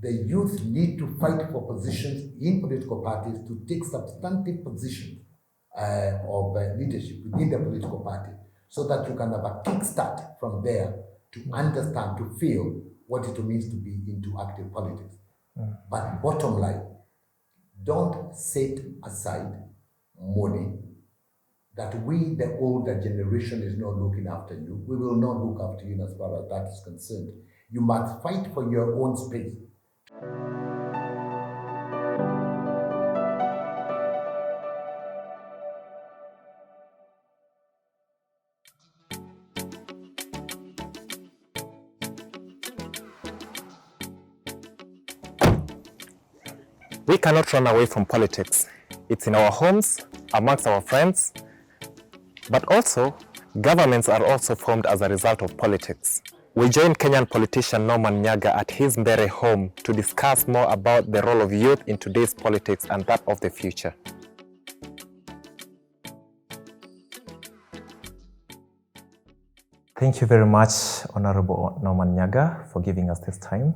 the youth need to fight for positions in political parties to take substantive positions of leadership within the political party, so that you can have a kickstart from there to understand, to feel what it means to be into active politics. But bottom line, don't set aside money that we, the older generation, is not looking after you. We will not look after you as far as that is concerned. You must fight for your own space. We cannot run away from politics. It's in our homes, amongst our friends, but also governments are also formed as a result of politics. We joined Kenyan politician Nyagah at his Mbere home to discuss more about the role of youth in today's politics and that of the future. Thank you very much, Honorable Nyagah, for giving us this time.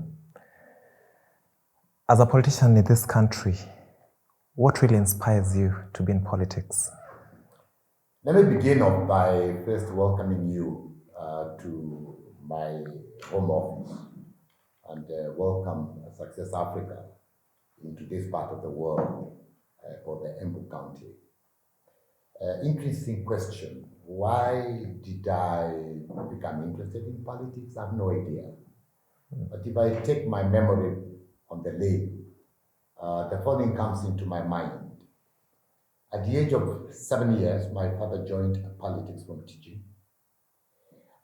As a politician in this country, what really inspires you to be in politics? Let me begin off by first welcoming you to my home office and welcome Success Africa into this part of the world for the Embu County. Interesting question. Why did I become interested in politics? I have no idea. But if I take my memory on the lake, the following comes into my mind. At the age of 7 years, my father joined politics from teaching,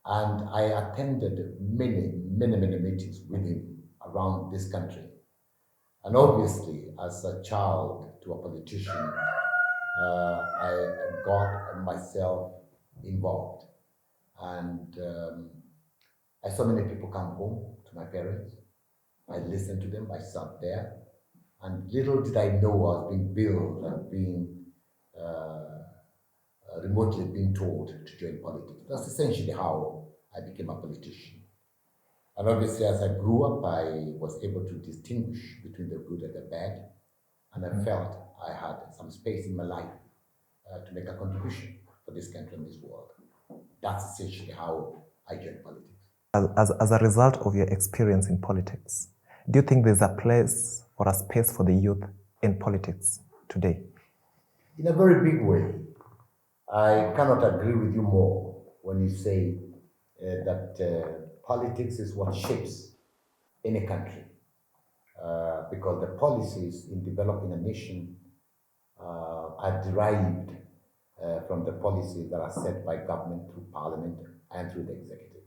and I attended many meetings with him around this country. And obviously, as a child to a politician, I got myself involved. And I saw many people come home to my parents. I listened to them, I sat there, and little did I know I was being billed and being remotely being told to join politics. That's essentially how I became a politician. And obviously, as I grew up, I was able to distinguish between the good and the bad, and I felt I had some space in my life to make a contribution for this country and this world. That's essentially how I joined politics. As a result of your experience in politics, do you think there's a place or a space for the youth in politics today? In a very big way. I cannot agree with you more when you say that politics is what shapes any country, because the policies in developing a nation are derived from the policies that are set by government through parliament and through the executive.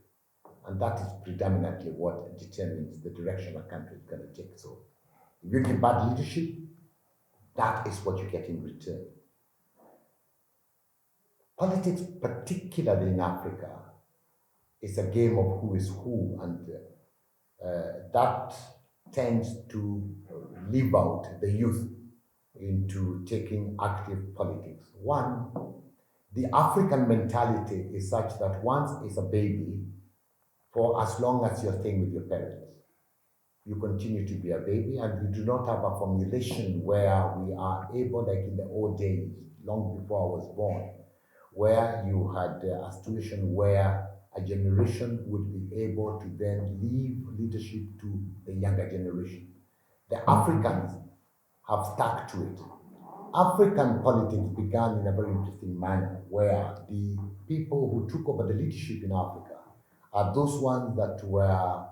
And that is predominantly what determines the direction a country is going to take. So if you give bad leadership, that is what you get in return. Politics, particularly in Africa, is a game of who is who, and that tends to leave out the youth into taking active politics. One, the African mentality is such that once is a baby, for as long as you're staying with your parents, you continue to be a baby, and you do not have a formulation where we are able, like in the old days, long before I was born, where you had a situation where a generation would be able to then leave leadership to the younger generation. The Africans have stuck to it. African politics began in a very interesting manner, where the people who took over the leadership in Africa are those ones that were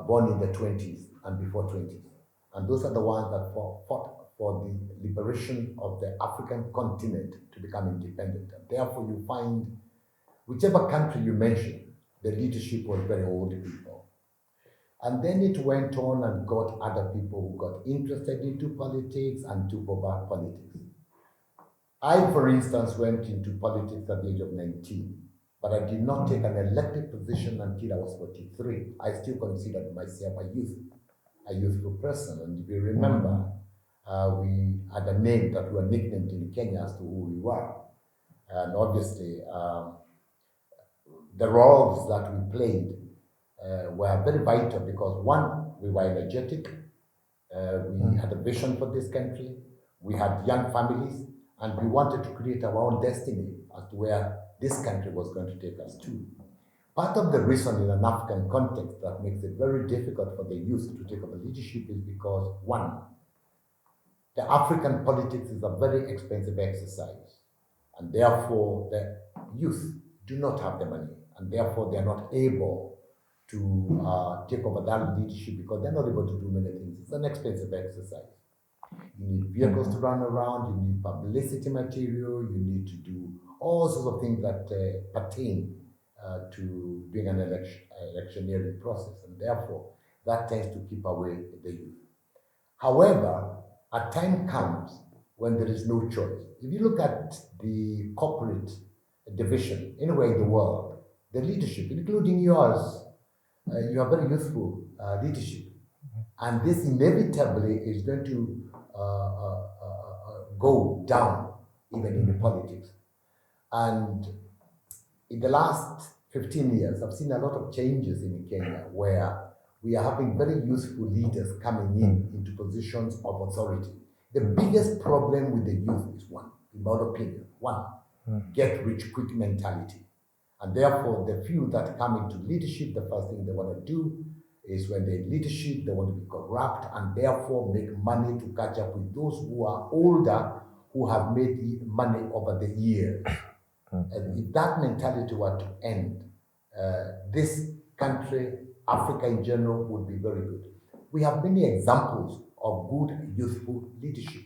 born in the 20s and before 20s. And those are the ones that fought for the liberation of the African continent to become independent. And therefore, you find whichever country you mention, the leadership was very old people. And then it went on and got other people who got interested into politics and took over politics. I, for instance, went into politics at the age of 19, but I did not take an elected position until I was 43. I still considered myself a youthful person. And if you remember, we had a name that we were nicknamed in Kenya as to who we were. And obviously, the roles that we played were very vital, because one We were energetic. We had a vision for this country. We had young families, and we wanted to create our own destiny as to where this country was going to take us to. Part of the reason in an African context that makes it very difficult for the youth to take over leadership is because, one, the African politics is a very expensive exercise, and therefore the youth do not have the money, and therefore they are not able to take over that leadership because they're not able to do many things. It's an expensive exercise. You need vehicles to run around, you need publicity material, you need to do all sorts of things that pertain to being an electioneering process, and therefore that tends to keep away the youth. However, a time comes when there is no choice. If you look at the corporate division anywhere in the world, the leadership, including yours, you have very youthful leadership. And this inevitably is going to go down even in the politics. And in the last 15 years, I've seen a lot of changes in Kenya where we are having very useful leaders coming into positions of authority. The biggest problem with the youth is one, in my opinion, get rich quick mentality. And therefore, the few that come into leadership, the first thing they want to do is when they're in leadership, they want to be corrupt and therefore make money to catch up with those who are older, who have made money over the years. And if that mentality were to end, this country, Africa in general, would be very good. We have many examples of good youthful leadership.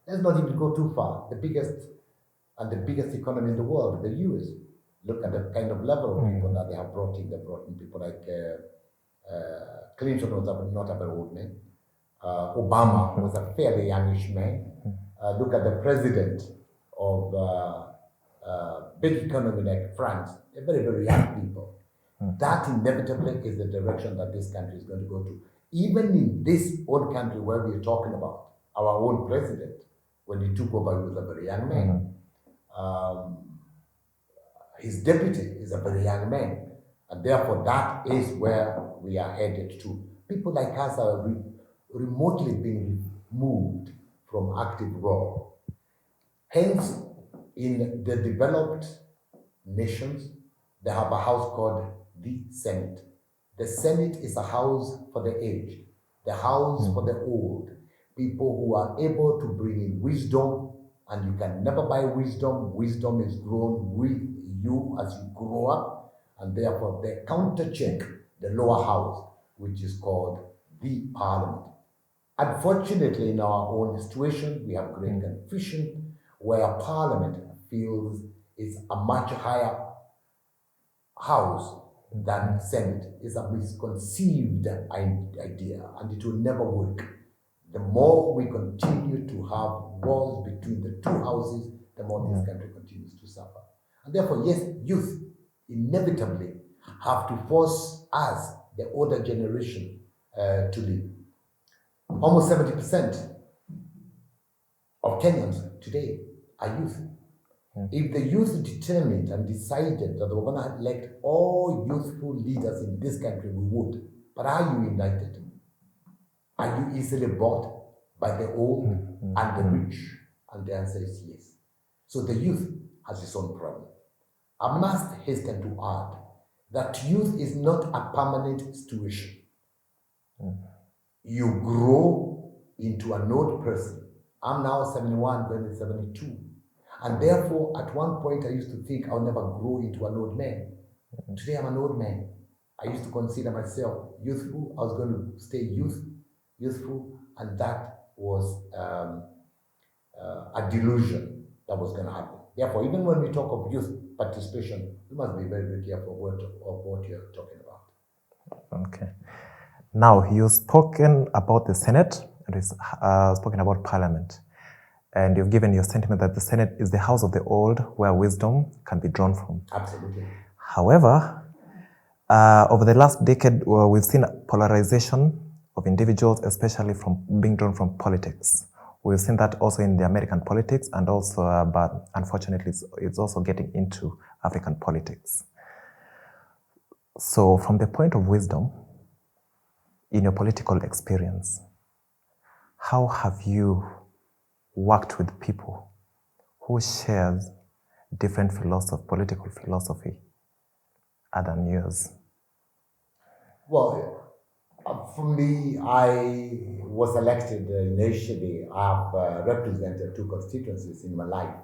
Let's not even go too far. The biggest economy in the world, the US. Look at the kind of level of people that they have brought in. They brought in people like Clinton was not a very old man. Obama was a fairly youngish man. Look at the president of big economy like France. They're very, very young people. That inevitably is the direction that this country is going to go to. Even in this own country where we are talking about, our own president, when he took over, he was a very young man. His deputy is a very young man. And therefore, that is where we are headed to. People like us are remotely being removed from active role. Hence, in the developed nations, they have a house called the Senate. The Senate is a house for the aged, the house for the old, people who are able to bring in wisdom, and you can never buy wisdom. Wisdom is grown with you as you grow up, and therefore they countercheck the lower house, which is called the parliament. Unfortunately, in our own situation, we have great confusion where parliament feels is a much higher house than Senate. Is a misconceived idea, and it will never work. The more we continue to have wars between the two houses, the more this country continues to suffer. And therefore, yes, youth inevitably have to force us, the older generation, to leave. Almost 70% of Kenyans today are youth. If the youth determined and decided that they were going to elect all youthful leaders in this country, we would. But are you united? Are you easily bought by the old and the rich? And the answer is yes. So the youth has its own problem. I must hasten to add that youth is not a permanent situation. You grow into an old person. I'm now 71, going to 72. And therefore, at one point, I used to think I'll never grow into an old man. Today, I'm an old man. I used to consider myself youthful. I was going to stay youthful, and that was a delusion that was going to happen. Therefore, even when we talk of youth participation, we must be very, very careful of what you're talking about. Okay. Now, you've spoken about the Senate and you've spoken about Parliament. And you've given your sentiment that the Senate is the house of the old where wisdom can be drawn from. Absolutely. However, over the last decade, we've seen polarization of individuals, especially from being drawn from politics. We've seen that also in the American politics, and also, but unfortunately, it's also getting into African politics. So from the point of wisdom, in your political experience, how have you worked with people who shares different political philosophy other than yours? Well, for me, I was elected initially. I've represented two constituencies in my life.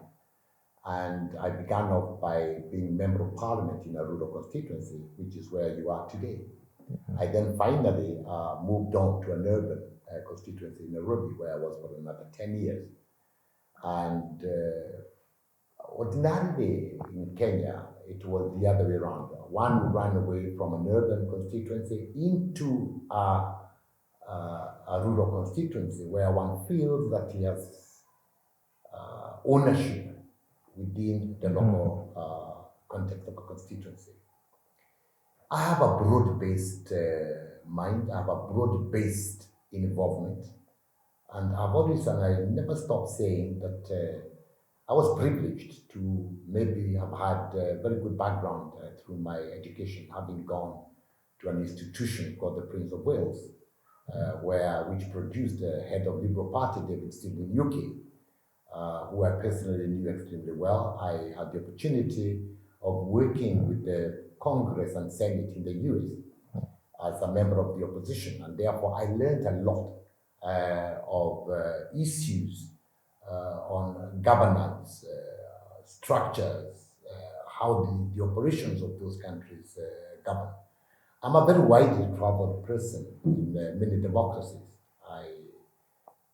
And I began off by being member of parliament in a rural constituency, which is where you are today. I then finally moved on to an urban constituency in Nairobi, where I was for another 10 years. And ordinarily in Kenya, it was the other way around. One ran away from an urban constituency into a rural constituency where one feels that he has ownership within the local context of a constituency. I have a broad-based mind, I have a broad-based involvement, and I've always, and I never stop saying that I was privileged to maybe have had a very good background through my education, having gone to an institution called the Prince of Wales, which produced the head of Liberal Party, David Stephen UK, who I personally knew extremely well. I had the opportunity of working with the Congress and Senate in the US as a member of the opposition, and therefore I learned a lot of issues on governance, structures, how the operations of those countries govern. I'm a very widely traveled person in many democracies. I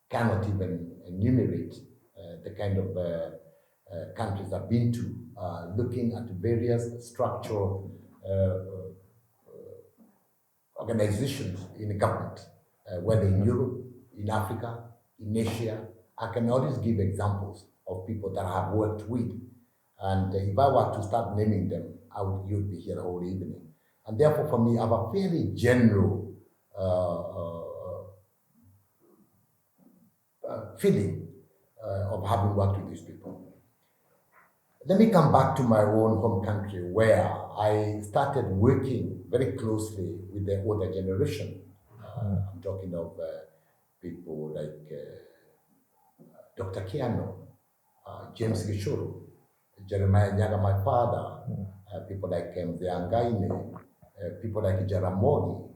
cannot even enumerate the kind of countries I've been to, looking at various structural organizations in government, whether in Europe, in Africa, in Asia. I can always give examples of people that I have worked with. And if I were to start naming them, you'd be here the whole evening. And therefore, for me, I have a fairly general feeling of having worked with these people. Let me come back to my own home country, where I started working very closely with the older generation. I'm talking of people like Dr. Kiano, James Gishuru, Jeremiah Nyagah, my father, people like Mzee people like Jaramogi,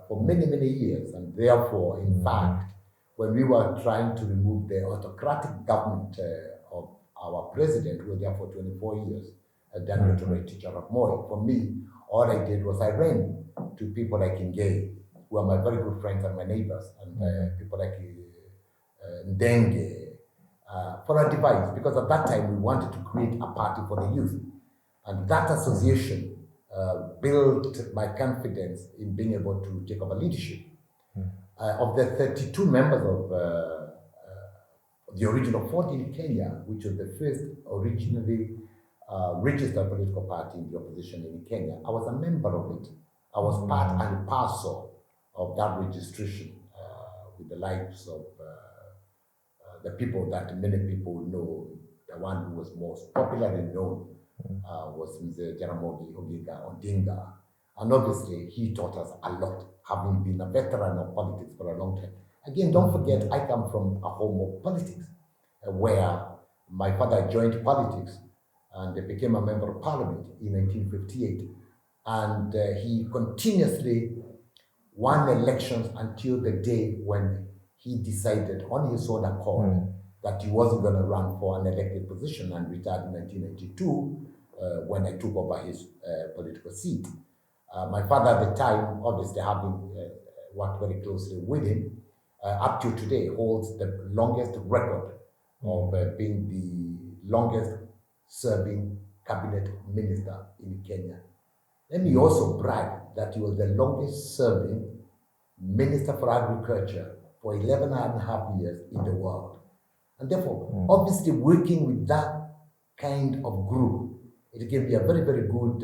for many, many years. And therefore, in fact, when we were trying to remove the autocratic government of our president, who was there for 24 years, then literary teacher of Moi, for me, all I did was I ran to people like Ngei, who are my very good friends and my neighbors, and people like Ndenge, for a device, because at that time we wanted to create a party for the youth. And that association built my confidence in being able to take over leadership. Of the 32 members of the original 40 in Kenya, which was the first originally registered political party in the opposition in Kenya, I was a member of it. I was part and parcel of that registration with the likes of the people that many people know. The one who was most popularly known was Mr. Jaramogi Odinga. And obviously, he taught us a lot, having been a veteran of politics for a long time. Again, don't forget, I come from a home of politics, where my father joined politics and became a member of parliament in 1958. And he continuously won elections until the day when he decided on his own accord that he wasn't going to run for an elected position, and retired in 1992 when I took over his political seat. My father at the time, obviously having worked very closely with him, up to today holds the longest record of being the longest serving cabinet minister in Kenya. Let me also brag that he was the longest serving Minister for Agriculture for 11 and a half years in the world. And therefore, obviously working with that kind of group, it can be a very, very good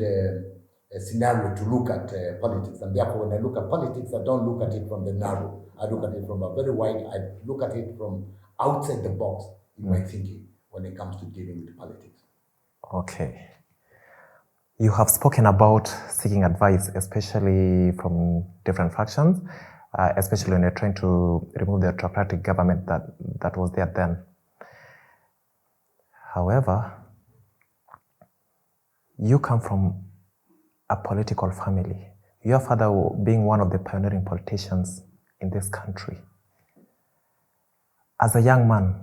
scenario to look at politics. And therefore, when I look at politics, I don't look at it from the narrow. I look at it from a very wide, I look at it from outside the box in my thinking when it comes to dealing with politics. Okay. You have spoken about seeking advice, especially from different factions, especially when you're trying to remove the autocratic government that was there then. However, you come from a political family. Your father being one of the pioneering politicians in this country. As a young man,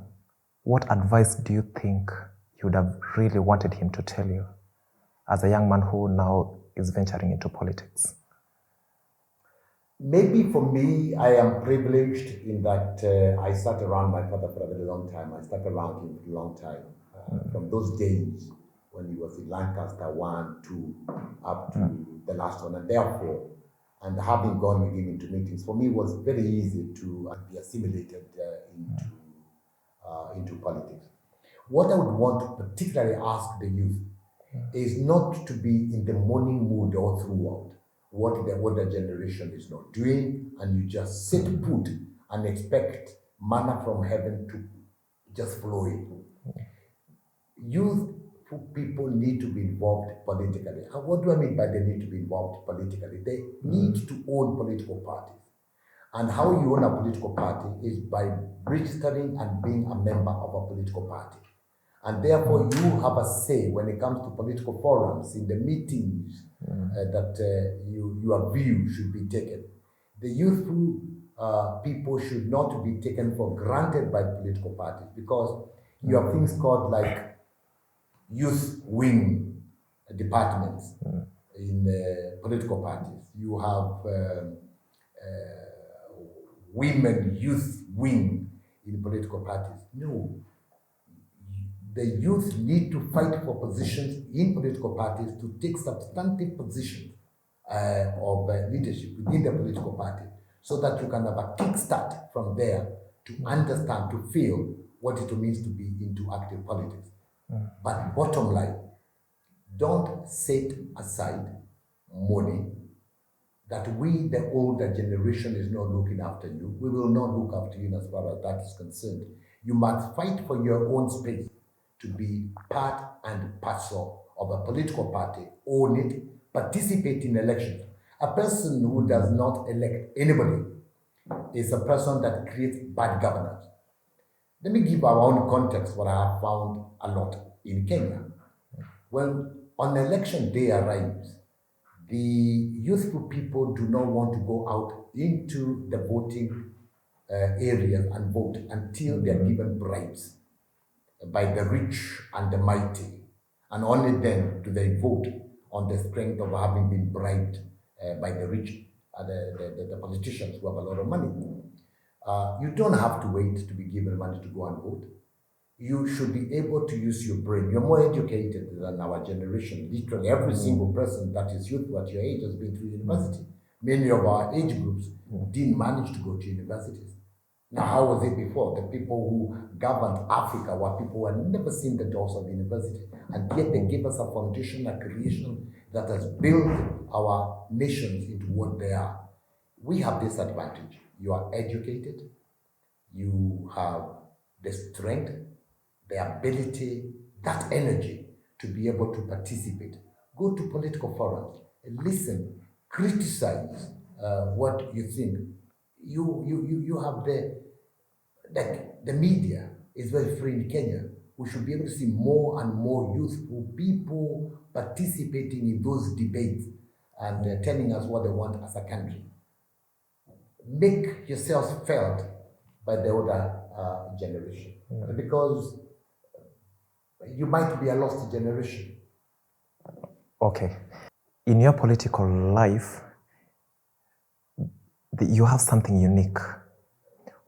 what advice do you think you would have really wanted him to tell you as a young man who now is venturing into politics? Maybe for me, I am privileged in that I sat around my father for a very long time. I stuck around him for a long time. From those days when he was in Lancaster 1, 2, up to the last one. And therefore, and having gone with him into meetings, for me it was very easy to be assimilated into politics. What I would want to particularly ask the youth is not to be in the mourning mood all throughout what the older generation is not doing, and you just sit put and expect manna from heaven to just flow in. Youth people need to be involved politically. And what do I mean by they need to be involved politically? They need to own political parties. And how you own a political party is by registering and being a member of a political party. And therefore, you have a say when it comes to political forums, in the meetings that your view should be taken. The youthful people should not be taken for granted by political parties, because you have things called like youth wing departments in political parties. You have women youth wing in political parties. No. The youth need to fight for positions in political parties, to take substantive positions of leadership within the political party, so that you can have a kickstart from there to understand, to feel what it means to be into active politics. But bottom line, don't set aside money that we, the older generation, is not looking after you. We will not look after you as far as that is concerned. You must fight for your own space to be part and parcel of a political party, own it, participate in elections. A person who does not elect anybody is a person that creates bad governance. Let me give our own context, what I have found a lot in Kenya. When on election day arrives, the youthful people do not want to go out into the voting areas and vote until they are given bribes by the rich and the mighty, and only then do they vote on the strength of having been bribed by the rich and the politicians who have a lot of money. You don't have to wait to be given money to go and vote. You should be able to use your brain. You're more educated than our generation. Literally every single person that is youthful at your age has been through university. Many of our age groups didn't manage to go to universities. Now, how was it before? The people who governed Africa were people who had never seen the doors of university, and yet they gave us a foundation, a creation that has built our nations into what they are. We have this advantage. You are educated, you have the strength, the ability, that energy to be able to participate. Go to political forums, listen, criticize what you think. You have the media is very free in Kenya. We should be able to see more and more youthful people participating in those debates and telling us what they want as a country. Make yourselves felt by the older generation, because you might be a lost generation. Okay. In your political life, you have something unique,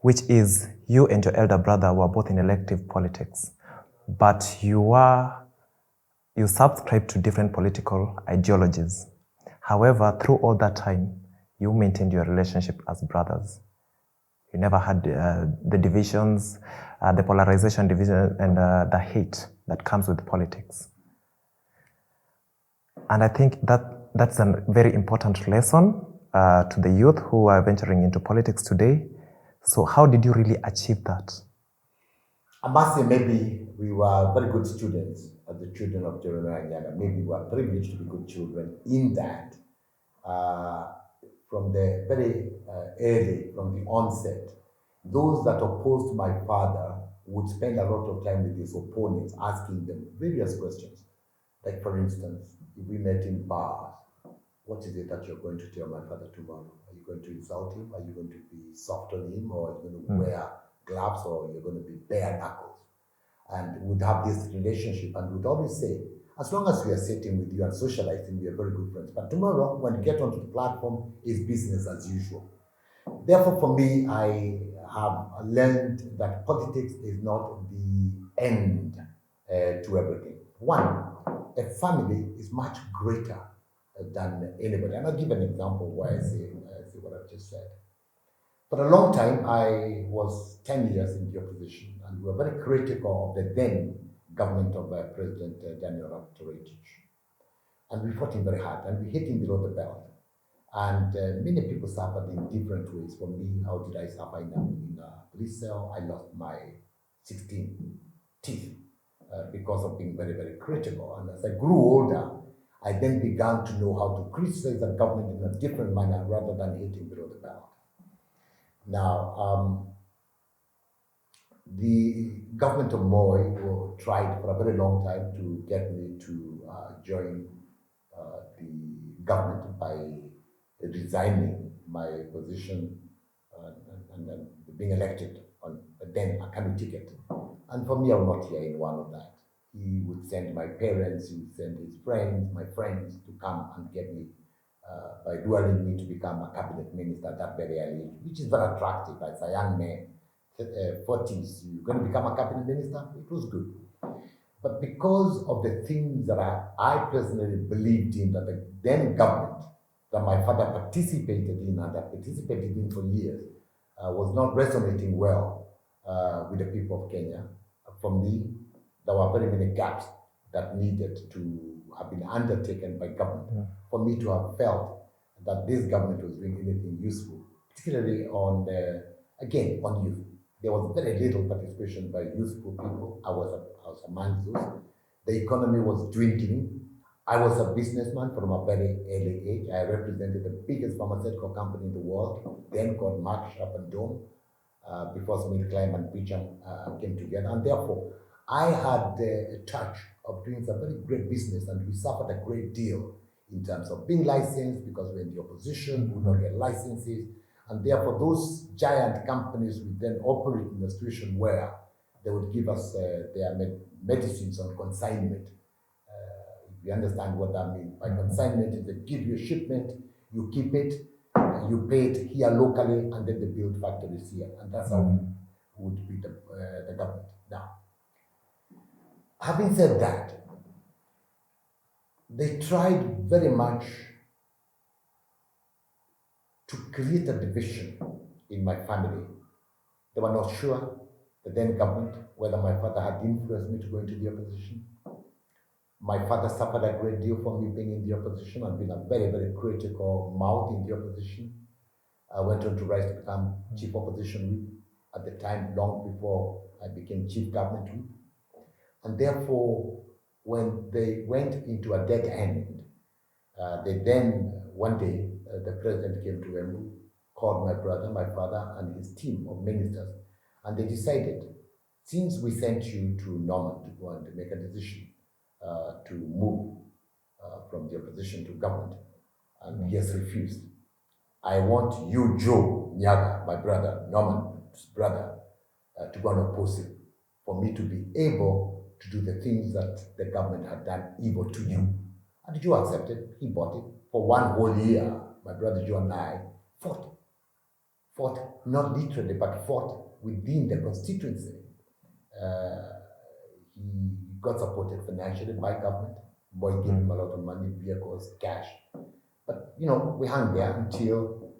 which is you and your elder brother were both in elective politics, but you subscribe to different political ideologies. However, through all that time, you maintained your relationship as brothers. You never had the divisions, the polarization, division, and the hate that comes with politics. And I think that's a very important lesson to the youth who are venturing into politics today. So how did you really achieve that? I must say, maybe we were very good students as the children of Jeremiah and Nyagah. Maybe we were privileged to be good children in that uh, from the very early, from the onset, those that opposed my father would spend a lot of time with his opponents asking them various questions. Like, for instance, if we met in bars, what is it that you're going to tell my father tomorrow? Are you going to insult him? Are you going to be soft on him? Or are you going to wear gloves? Or you're going to be bare knuckles? And would have this relationship and would always say, as long as we are sitting with you and socializing, we are very good friends. But tomorrow, when you get onto the platform, it's business as usual. Therefore, for me, I have learned that politics is not the end to everything. One, a family is much greater than anybody. And I'll give an example why I say what I've just said. For a long time, I was 10 years in the opposition, and we were very critical of the then government of President Daniel Torretich. And we fought him very hard, and we hit him below the belt. And many people suffered in different ways. For me, how did I suffer in a police cell? I lost my 16 teeth because of being very, very critical. And as I grew older, I then began to know how to criticize the government in a different manner rather than hitting below the belt. Now, the government of Moi tried for a very long time to get me to join the government by resigning my position and being elected on then a committee ticket. And for me, I will not hear in one of that. He would send my parents, he would send his friends, my friends, to come and get me by luring me to become a cabinet minister at that very early age, which is very attractive as a young man. 40s, you're going to become a cabinet minister? It was good. But because of the things that I personally believed in, that the then government that my father participated in and that participated in for years was not resonating well with the people of Kenya. For me, there were very many gaps that needed to have been undertaken by government for me to have felt that this government was doing anything useful, particularly on again, on youth. There was very little participation by youthful people. I was among those. The economy was dwindling. I was a businessman from a very early age. I represented the biggest pharmaceutical company in the world, then called Mark Sharp and Dome, before Smith, Climb, and Beecham came together. And therefore, I had a touch of doing some very great business, and we suffered a great deal in terms of being licensed because we're in the opposition, we don't get licenses. And therefore, those giant companies would then operate in a situation where they would give us their medicines on consignment. If you understand what that means. By consignment, is they give you a shipment, you keep it, you pay it here locally, and then they build factories here. And that's how would be the government. Now, having said that, they tried very much to create a division in my family. They were not sure, the then government, whether my father had influenced me to go into the opposition. My father suffered a great deal for me being in the opposition and being a very, very critical mouth in the opposition. I went on to rise to become chief opposition whip at the time, long before I became chief government whip. And therefore, when they went into a dead end, they then, one day, the president came to Embu, called my brother, my father, and his team of ministers, and they decided, since we sent you to Norman to go and make a decision to move from the opposition to government, and he has refused, I want you, Joe Nyagah, my brother, Norman's brother, to go and oppose him, for me to be able to do the things that the government had done evil to you. And Joe accepted, he bought it. For one whole year, my brother Joe and I fought, not literally, but fought within the constituency. He got supported financially by government. Boy gave him a lot of money, vehicles, cash. But, we hung there until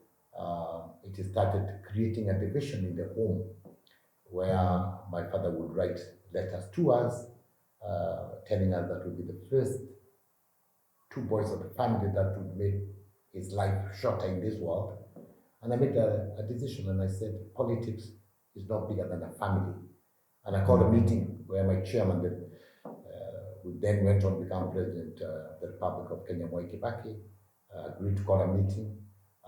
it started creating a division in the home where my father would write letters to us, telling us that would be the first two boys of the family that would make his life shorter in this world. And I made a decision, and I said, politics is not bigger than a family. And I called a meeting where my chairman, who then went on to become president of the Republic of Kenya, Mwai Kibaki, agreed to call a meeting.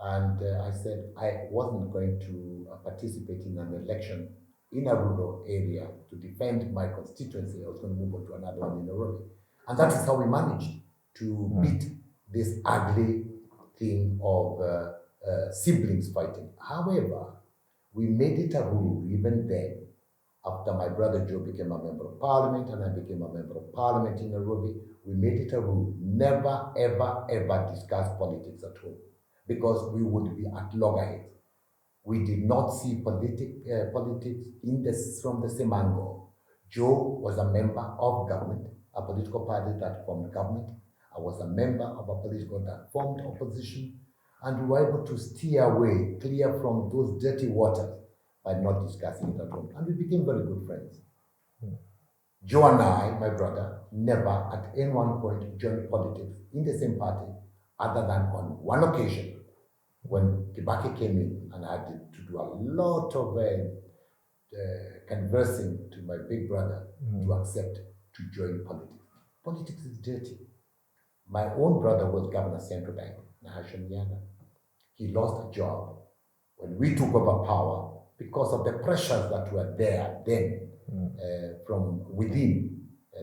And I said I wasn't going to participate in an election in a rural area to defend my constituency. I was going to move on to another one in Nairobi. And that is how we managed to beat this ugly thing of siblings fighting. However, we made it a rule even then, after my brother Joe became a member of parliament and I became a member of parliament in Nairobi, we made it a rule, never, ever, ever discuss politics at home, because we would be at loggerheads. We did not see politics from the same angle. Joe was a member of government, a political party that formed government. I was a member of a political that formed opposition, and we were able to steer away, clear from those dirty waters by not discussing it at home. And we became very good friends. Joe and I, my brother, never at any one point joined politics in the same party, other than on one occasion when Kibaki came in and I had to do a lot of conversing to my big brother to accept to join politics. Politics is dirty. My own brother was governor of Central Bank, Nyagah. He lost a job when we took over power because of the pressures that were there then from within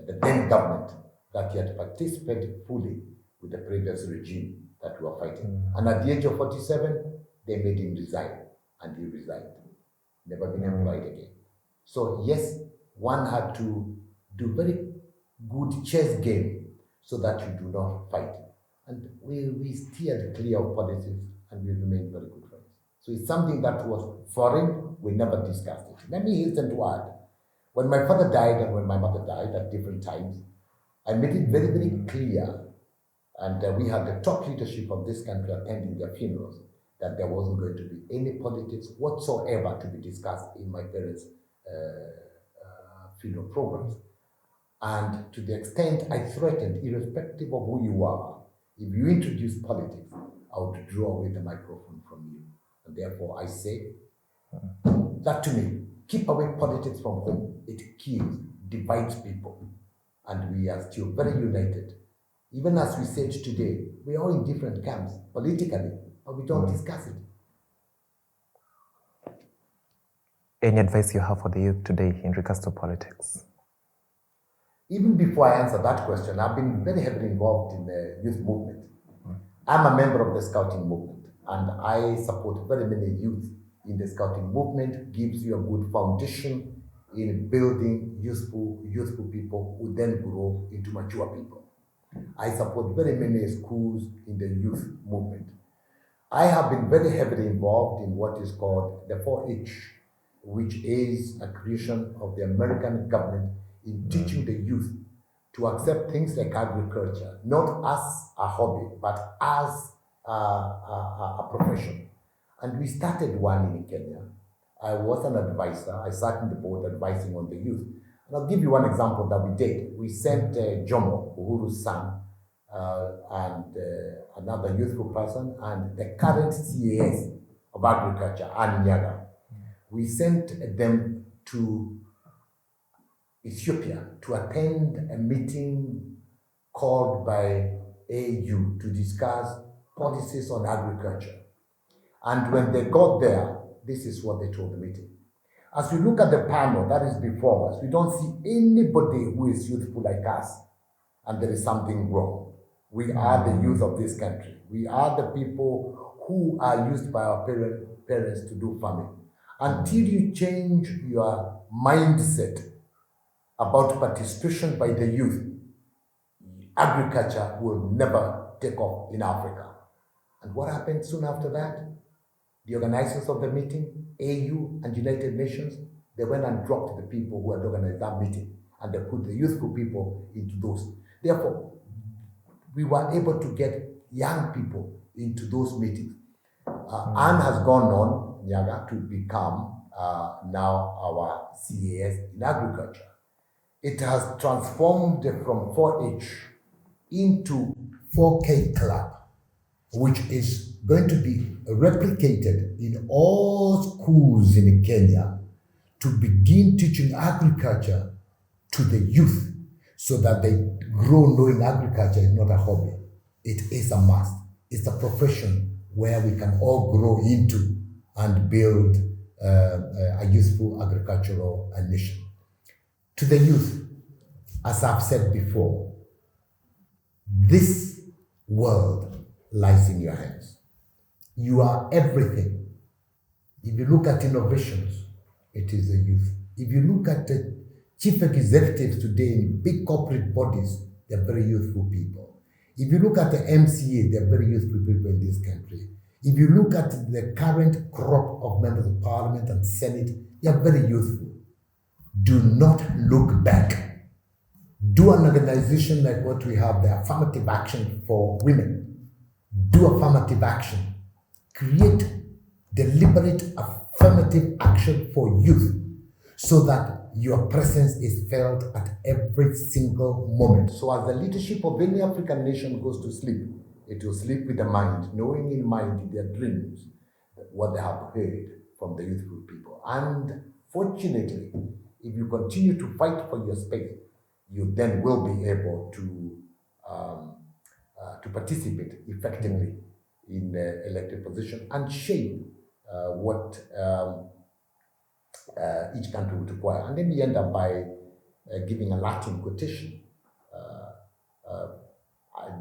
the then government, that he had participated fully with the previous regime that we were fighting. And at the age of 47, they made him resign, and he resigned. Never been employed again. So yes, one had to do very good chess game so that you do not fight. And we steered clear of politics, and we remained very good friends. So it's something that was foreign, we never discussed it. Let me hasten to add, when my father died and when my mother died at different times, I made it very, very clear, and we had the top leadership of this country attending their funerals, that there wasn't going to be any politics whatsoever to be discussed in my parents' funeral programs. And to the extent I threatened, irrespective of who you are, if you introduce politics, I would draw away the microphone from you. And therefore I say that to me, keep away politics from home. It kills, divides people. And we are still very united. Even as we said today, we are all in different camps politically, but we don't discuss it. Any advice you have for the youth today in regards to politics? Even before I answer that question, I've been very heavily involved in the youth movement. I'm a member of the scouting movement, and I support very many youth in the scouting movement. Gives you a good foundation in building youthful people who then grow into mature people. I support very many schools in the youth movement. I have been very heavily involved in what is called the 4-H, which is a creation of the American government in teaching the youth to accept things like agriculture, not as a hobby, but as a profession. And we started one in Kenya. I was an advisor. I sat in the board advising on the youth. And I'll give you one example that we did. We sent Jomo, Uhuru's son, and another youthful person, and the current CAS of agriculture, and Nyagah. We sent them to Ethiopia to attend a meeting called by AU to discuss policies on agriculture. And when they got there, this is what they told the meeting. As we look at the panel that is before us, we don't see anybody who is youthful like us, and there is something wrong. We are the youth of this country. We are the people who are used by our parents to do farming. Until you change your mindset about participation by the youth, agriculture will never take off in Africa. And what happened soon after that? The organizers of the meeting, AU and United Nations, they went and dropped the people who had organized that meeting, and they put the youthful people into those. Therefore, we were able to get young people into those meetings. Anne has gone on, Nyagah, to become now our CAS in agriculture. It has transformed from 4-H into 4K Club, which is going to be replicated in all schools in Kenya to begin teaching agriculture to the youth so that they grow knowing agriculture is not a hobby. It is a must. It's a profession where we can all grow into and build a useful agricultural nation. To the youth, as I've said before, this world lies in your hands. You are everything. If you look at innovations, it is the youth. If you look at the chief executives today in big corporate bodies, they're very youthful people. If you look at the MCA, they're very youthful people in this country. If you look at the current crop of members of parliament and senate, they are very youthful. Do not look back. Do an organization like what we have, the affirmative action for women. Do affirmative action. Create deliberate affirmative action for youth so that your presence is felt at every single moment. So as the leadership of any African nation goes to sleep, it will sleep with the mind, knowing in mind in their dreams what they have heard from the youthful people. And fortunately, if you continue to fight for your space, you then will be able to participate effectively in elected position and shape what each country would require. And then we end up by giving a Latin quotation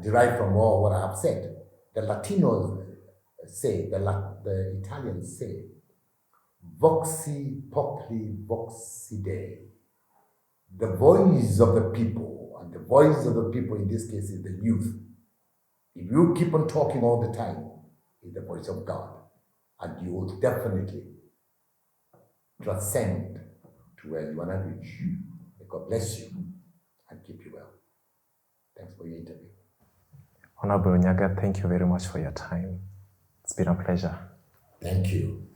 derived from all what I have said. The Latinos say, the Italians say, voxi populi voxi Dei. The voice of the people, and the voice of the people in this case is the youth. If you keep on talking all the time, it's the voice of God, and you will definitely transcend to where you want to reach. May God bless you and keep you well. Thanks for your interview. Honorable Nyagah, thank you very much for your time. It's been a pleasure. Thank you.